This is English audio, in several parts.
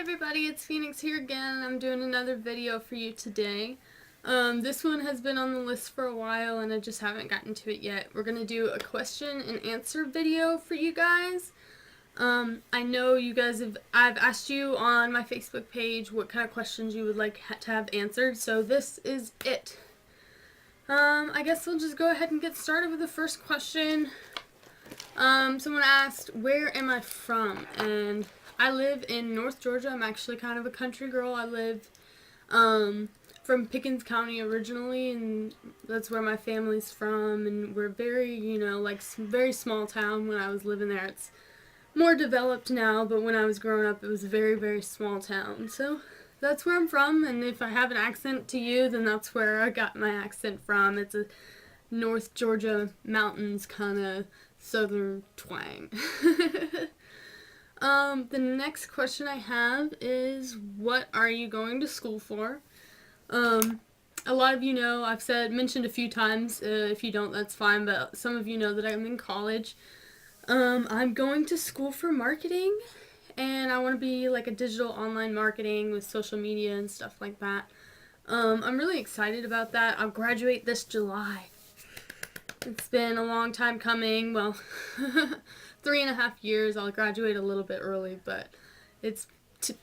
everybody, it's Phoenix here again. I'm doing another video for you today. This one has been on the list for a while and I just haven't gotten to it yet. We're going to do a question and answer video for you guys. I know you guys I've asked you on my Facebook page what kind of questions you would like to have answered, so this is it. I guess we'll just go ahead and get started with the first question. Someone asked, where am I from? And I live in North Georgia. I'm actually kind of a country girl. I live from Pickens County originally, and that's where my family's from. And we're very, like very small town when I was living there. It's more developed now, but when I was growing up, it was a very, very small town. So that's where I'm from, and if I have an accent to you, then that's where I got my accent from. It's a North Georgia mountains kind of southern twang. The next question I have is, what are you going to school for? A lot of you know, I've mentioned a few times, if you don't, that's fine, but some of you know that I'm in college. I'm going to school for marketing, and I want to be like a digital online marketing with social media and stuff like that. I'm really excited about that. I'll graduate this July. It's been a long time coming. Well, 3.5 years. I'll graduate a little bit early, but it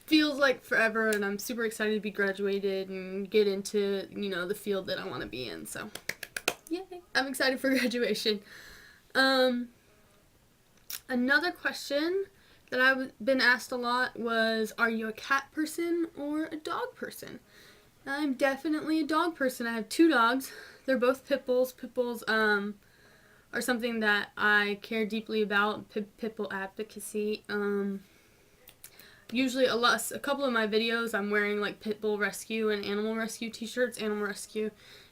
feels like forever, and I'm super excited to be graduated and get into, the field that I want to be in. So, yay! I'm excited for graduation. Another question that I've been asked a lot was, are you a cat person or a dog person? I'm definitely a dog person. I have 2 dogs. They're both pit bulls. Pit bulls are something that I care deeply about. Pit bull advocacy. Usually a couple of my videos I'm wearing like pit bull rescue and animal rescue t-shirts. Animal rescue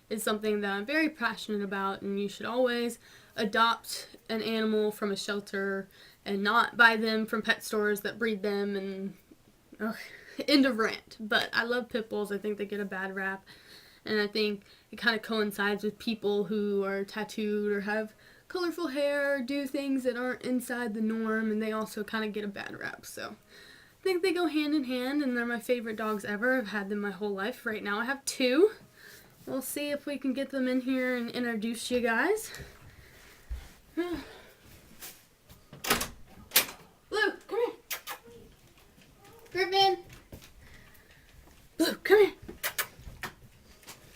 is something that I'm very passionate about, and you should always adopt an animal from a shelter and not buy them from pet stores that breed them, and end of rant. But I love pit bulls. I think they get a bad rap, and I think it kind of coincides with people who are tattooed or have colorful hair or do things that aren't inside the norm, and they also kind of get a bad rap. So I think they go hand in hand, and they're my favorite dogs ever. I've had them my whole life. Right now I have 2. We'll see if we can get them in here and introduce you guys. Blue, come here. Griffin. Blue, come here.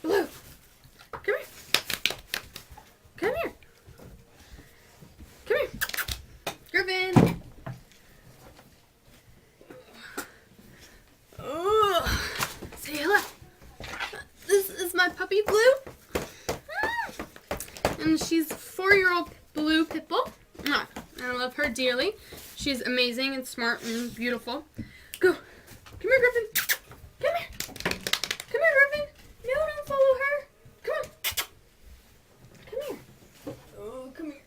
Blue, come here. Come here. Come here. Griffin. Oh, say hello. This is my puppy Blue. And she's a 4-year-old Blue pit bull. I love her dearly. She's amazing and smart and beautiful. Go. Come here, Griffin. Come here. Come here, Griffin. No, don't follow her. Come on. Come here. Oh, come here.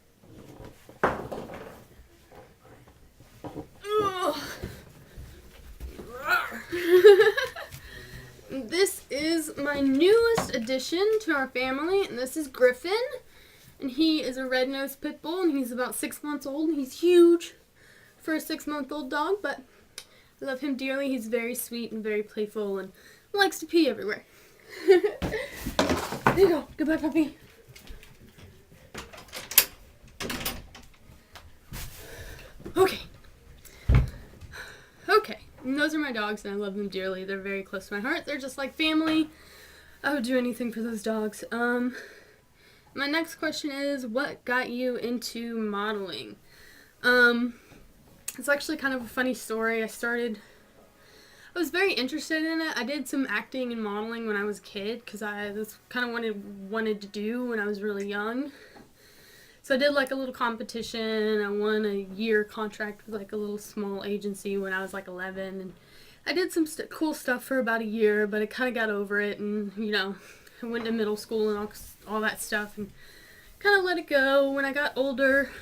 This is my newest addition to our family, and this is Griffin. And he is a red-nosed pit bull, and he's about 6 months old, and he's huge for a 6-month-old dog, but I love him dearly. He's very sweet and very playful and likes to pee everywhere. There you go. Goodbye, puppy. Okay. And those are my dogs, and I love them dearly. They're very close to my heart. They're just like family. I would do anything for those dogs. My next question is, what got you into modeling? It's actually kind of a funny story. I was very interested in it. I did some acting and modeling when I was a kid, because that's kind of what I wanted to do when I was really young. So I did like a little competition. I won a year contract with like a little small agency when I was like 11, and I did some cool stuff for about a year, but I kind of got over it, and I went to middle school and all that stuff, and kind of let it go. When I got older,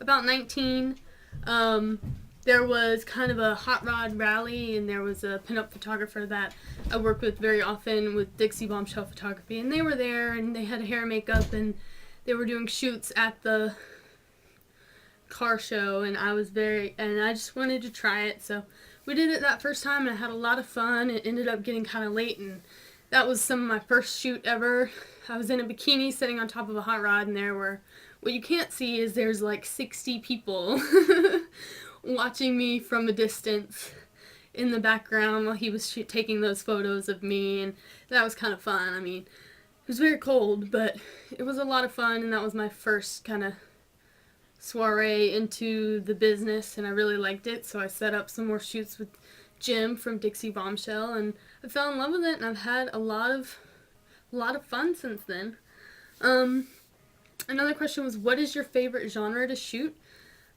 about 19, there was kind of a hot rod rally, and there was a pinup photographer that I worked with very often with Dixie Bombshell Photography, and they were there, and they had hair and makeup, and they were doing shoots at the car show, and I just wanted to try it, so we did it that first time and I had a lot of fun. It ended up getting kind of late, and that was some of my first shoot ever. I was in a bikini sitting on top of a hot rod, and there were, what you can't see is there's like 60 people watching me from a distance in the background while he was taking those photos of me, and that was kind of fun. I mean, it was very cold, but it was a lot of fun, and that was my first kind of soiree into the business, and I really liked it, so I set up some more shoots with Jim from Dixie Bombshell, and I fell in love with it, and I've had a lot of fun since then. Another question was, what is your favorite genre to shoot?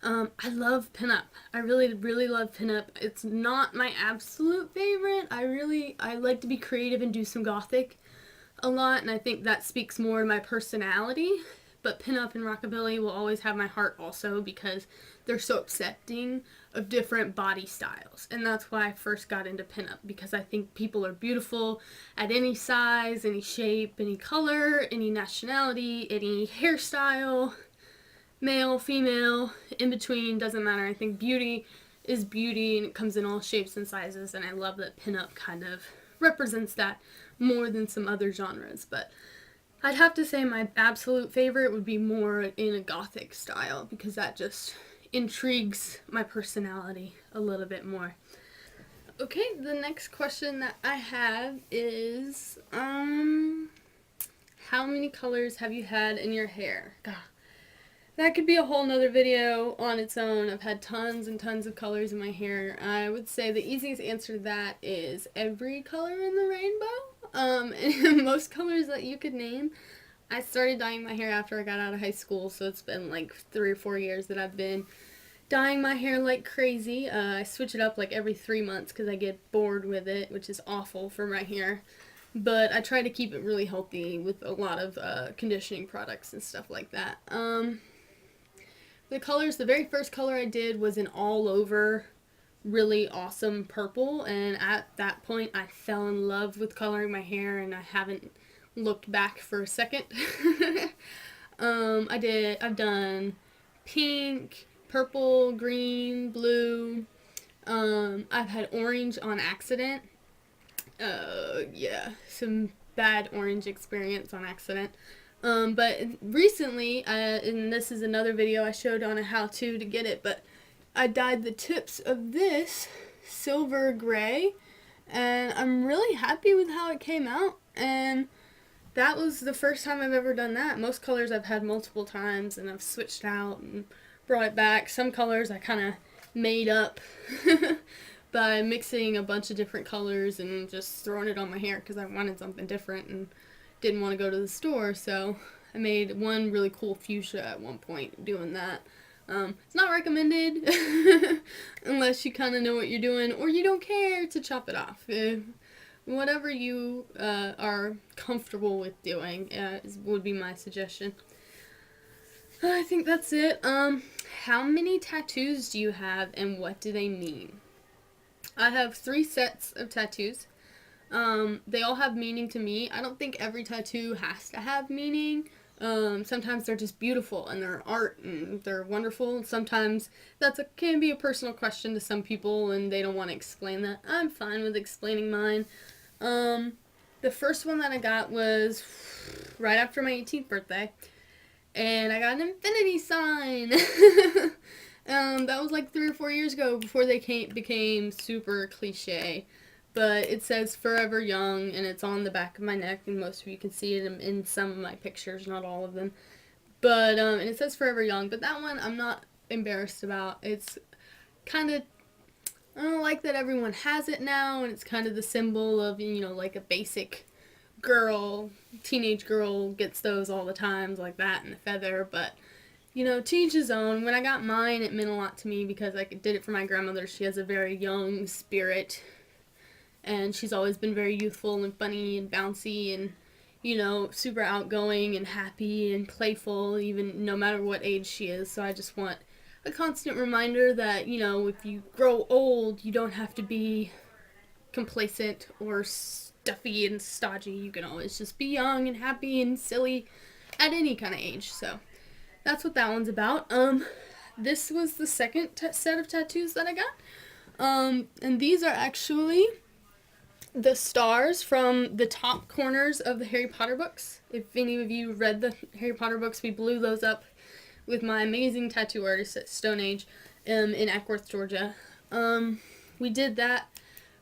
I love pinup. I really, really love pinup. It's not my absolute favorite. I like to be creative and do some gothic a lot, and I think that speaks more to my personality. But pinup and rockabilly will always have my heart also, because they're so accepting of different body styles. And that's why I first got into pinup, because I think people are beautiful at any size, any shape, any color, any nationality, any hairstyle, male, female, in between, doesn't matter. I think beauty is beauty, and it comes in all shapes and sizes, and I love that pinup kind of represents that more than some other genres. But I'd have to say my absolute favorite would be more in a gothic style, because that just intrigues my personality a little bit more. Okay, the next question that I have is, how many colors have you had in your hair? God, that could be a whole nother video on its own. I've had tons and tons of colors in my hair. I would say the easiest answer to that is every color in the rainbow. And most colors that you could name. I started dyeing my hair after I got out of high school, so it's been like 3 or 4 years that I've been dyeing my hair like crazy. I switch it up like every 3 months because I get bored with it, which is awful for my hair. But I try to keep it really healthy with a lot of conditioning products and stuff like that. The colors, the very first color I did was an all over really awesome purple, and at that point I fell in love with coloring my hair, and I haven't looked back for a second. I've done pink, purple, green, blue. I've had orange on accident. Yeah, some bad orange experience on accident. But recently, and this is another video I showed on a how-to to get it, but I dyed the tips of this silver gray, and I'm really happy with how it came out, and that was the first time I've ever done that. Most colors I've had multiple times, and I've switched out and brought it back. Some colors I kind of made up by mixing a bunch of different colors and just throwing it on my hair because I wanted something different and didn't want to go to the store, so I made one really cool fuchsia at one point doing that. It's not recommended unless you kind of know what you're doing or you don't care to chop it off. Whatever you are comfortable with doing would be my suggestion. I think that's it. How many tattoos do you have and what do they mean? I have 3 sets of tattoos. They all have meaning to me. I don't think every tattoo has to have meaning. Sometimes they're just beautiful and they're art and they're wonderful. Sometimes can be a personal question to some people and they don't want to explain that. I'm fine with explaining mine. The first one that I got was right after my 18th birthday, and I got an infinity sign. That was like 3 or 4 years ago before they became super cliche. But it says Forever Young, and it's on the back of my neck, and most of you can see it in some of my pictures, not all of them. But, and it says Forever Young, but that one I'm not embarrassed about. It's kind of, I don't like that everyone has it now, and it's kind of the symbol of, you know, like a basic girl, teenage girl gets those all the times, like that and the feather, but, you know, to each his own. When I got mine, it meant a lot to me because I did it for my grandmother. She has a very young spirit, and she's always been very youthful and funny and bouncy and, you know, super outgoing and happy and playful, even no matter what age she is. So I just want a constant reminder that, you know, if you grow old, you don't have to be complacent or stuffy and stodgy. You can always just be young and happy and silly at any kind of age. So that's what that one's about. This was the second set of tattoos that I got. And these are actually the stars from the top corners of the Harry Potter books. If any of you read the Harry Potter books, we blew those up with my amazing tattoo artist at Stone Age in Ackworth, Georgia. We did that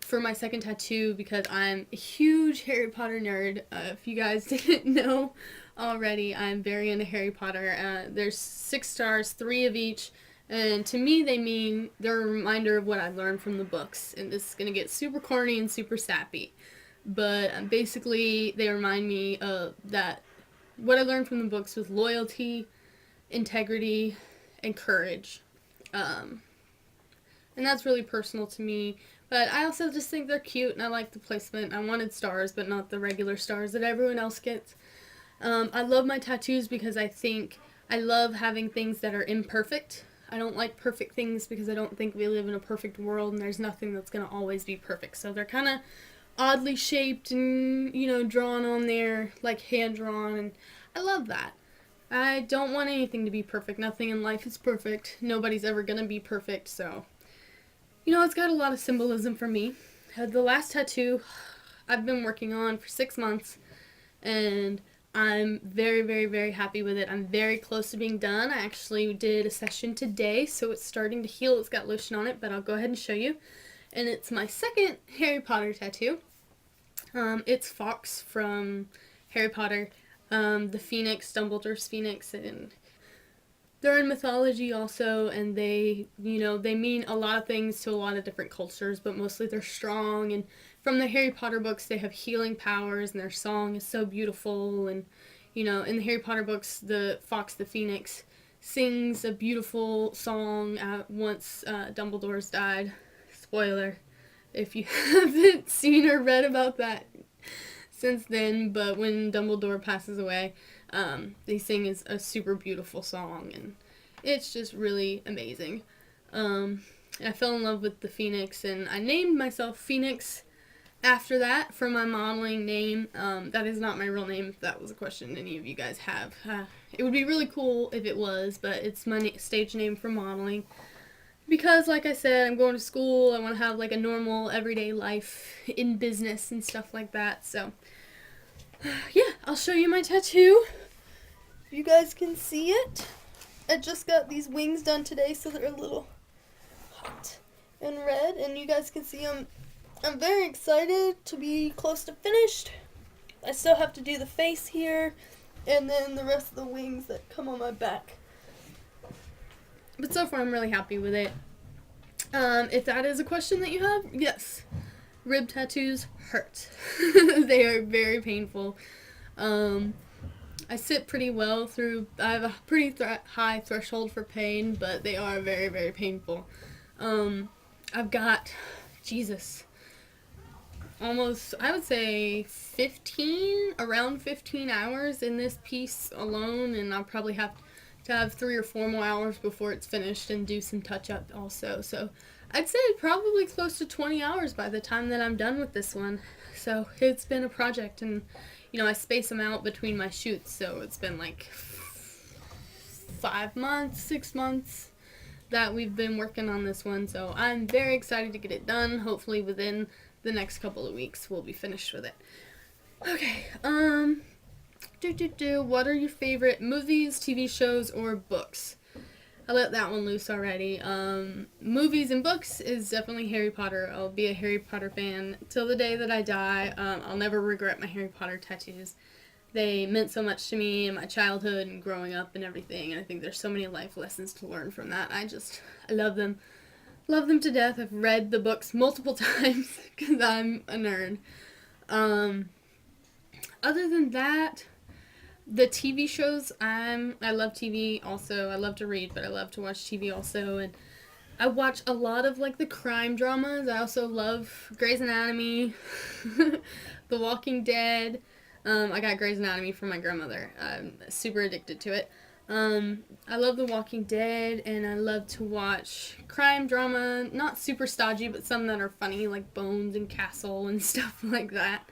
for my second tattoo because I'm a huge Harry Potter nerd. If you guys didn't know already, I'm very into Harry Potter. There's 6 stars, 3 of each. And to me, they're a reminder of what I've learned from the books. And this is going to get super corny and super sappy. But basically, they remind me of that what I learned from the books was loyalty, integrity, and courage. And that's really personal to me. But I also just think they're cute, and I like the placement. I wanted stars, but not the regular stars that everyone else gets. I love my tattoos because I love having things that are imperfect. I don't like perfect things because I don't think we live in a perfect world and there's nothing that's going to always be perfect. So they're kind of oddly shaped and, drawn on there, like hand drawn, and I love that. I don't want anything to be perfect. Nothing in life is perfect. Nobody's ever going to be perfect, so, it's got a lot of symbolism for me. The last tattoo I've been working on for 6 months, and I'm very, very, very happy with it. I'm very close to being done. I actually did a session today, so it's starting to heal. It's got lotion on it, but I'll go ahead and show you. And it's my second Harry Potter tattoo. It's Fawkes from Harry Potter, the Phoenix, Dumbledore's Phoenix, and they're in mythology also, and they mean a lot of things to a lot of different cultures, but mostly they're strong. And from the Harry Potter books, they have healing powers, and their song is so beautiful. And, in the Harry Potter books, the Fawkes the Phoenix sings a beautiful song once Dumbledore's died. Spoiler, if you haven't seen or read about that since then, but when Dumbledore passes away, they sing a super beautiful song, and it's just really amazing. I fell in love with the Phoenix, and I named myself Phoenix after that for my modeling name. That is not my real name, if that was a question any of you guys have. It would be really cool if it was, but it's my stage name for modeling. Because, like I said, I'm going to school, I want to have like a normal everyday life in business and stuff like that, so yeah, I'll show you my tattoo. You guys can see it. I just got these wings done today, so they're a little hot and red, and you guys can see I'm very excited to be close to finished. I still have to do the face here, and then the rest of the wings that come on my back. But so far, I'm really happy with it. If that is a question that you have, yes. Rib tattoos hurt. They are very painful. I sit pretty well through, I have a pretty high threshold for pain, but they are very, very painful. I've got, almost, I would say around 15 hours in this piece alone, and I'll probably have to have 3 or 4 more hours before it's finished and do some touch-up also. So I'd say probably close to 20 hours by the time that I'm done with this one. So it's been a project, and I space them out between my shoots, so it's been like 5 months, 6 months that we've been working on this one. So I'm very excited to get it done. Hopefully within the next couple of weeks we'll be finished with it. Okay, what are your favorite movies, TV shows, or books? I let that one loose already. Movies and books is definitely Harry Potter. I'll be a Harry Potter fan till the day that I die. I'll never regret my Harry Potter tattoos. They meant so much to me in my childhood and growing up and everything, and I think there's so many life lessons to learn from that. I love them. Love them to death. I've read the books multiple times because I'm a nerd. Other than that, the TV shows, I love TV also. I love to read, but I love to watch TV also. And I watch a lot of like the crime dramas. I also love Grey's Anatomy, The Walking Dead. I got Grey's Anatomy from my grandmother. I'm super addicted to it. I love The Walking Dead, and I love to watch crime drama. Not super stodgy, but some that are funny, like Bones and Castle and stuff like that.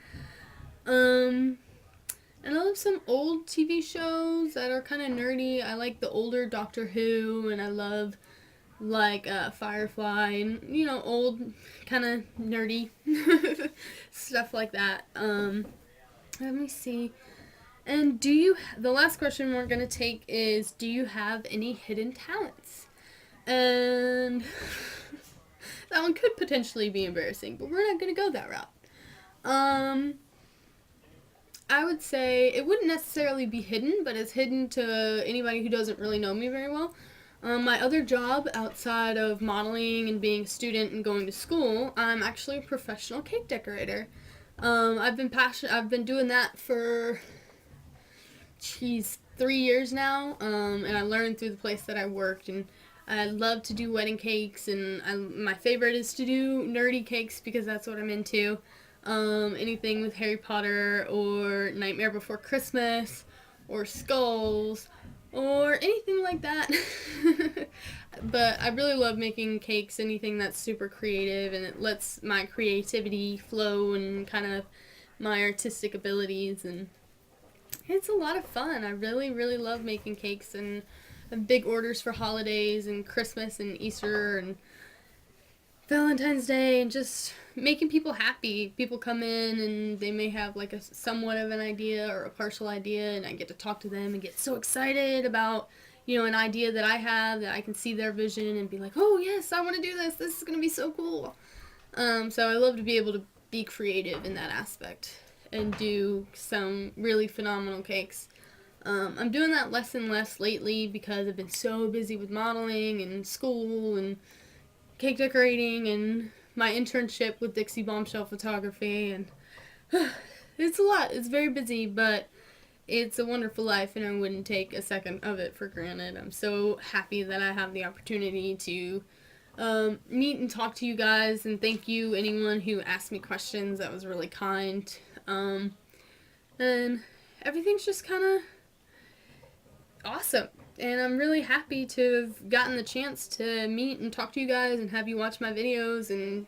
And I love some old TV shows that are kind of nerdy. I like the older Doctor Who, and I love like Firefly and, you know, old kind of nerdy stuff like that. Let me see. And the last question we're going to take is, do you have any hidden talents? And that one could potentially be embarrassing, but we're not going to go that route. I would say it wouldn't necessarily be hidden, but it's hidden to anybody who doesn't really know me very well. My other job outside of modeling and being a student and going to school, I'm actually a professional cake decorator. I've been doing that for 3 years now, and I learned through the place that I worked, and I love to do wedding cakes, and my favorite is to do nerdy cakes because that's what I'm into. Anything with Harry Potter or Nightmare Before Christmas or skulls or anything like that. But I really love making cakes, anything that's super creative, and it lets my creativity flow and kind of my artistic abilities, and it's a lot of fun. I really, really love making cakes and have big orders for holidays and Christmas and Easter and Valentine's Day, and just making people happy. People come in and they may have like a somewhat of an idea or a partial idea, and I get to talk to them and get so excited about, you know, an idea that I have, that I can see their vision and be like, oh yes, I want to do this. This is going to be so cool. So I love to be able to be creative in that aspect and do some really phenomenal cakes. I'm doing that less and less lately because I've been so busy with modeling and school and cake decorating and my internship with Dixie Bombshell Photography, and it's a lot. It's very busy, but it's a wonderful life, and I wouldn't take a second of it for granted. I'm so happy that I have the opportunity to meet and talk to you guys, and thank you anyone who asked me questions. That was really kind. And everything's just kind of awesome. And I'm really happy to have gotten the chance to meet and talk to you guys and have you watch my videos. And,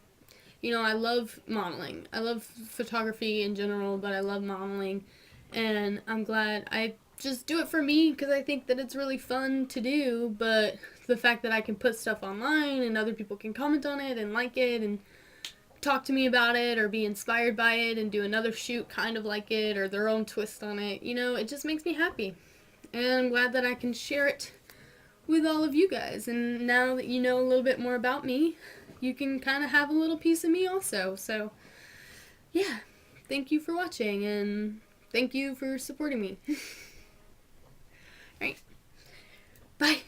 you know, I love modeling. I love photography in general, but I love modeling. And I'm glad I just do it for me because I think that it's really fun to do. But the fact that I can put stuff online and other people can comment on it and like it and talk to me about it or be inspired by it and do another shoot kind of like it or their own twist on it, you know, it just makes me happy. And I'm glad that I can share it with all of you guys. And now that you know a little bit more about me, you can kind of have a little piece of me also. So, yeah, thank you for watching, and thank you for supporting me. Alright, bye.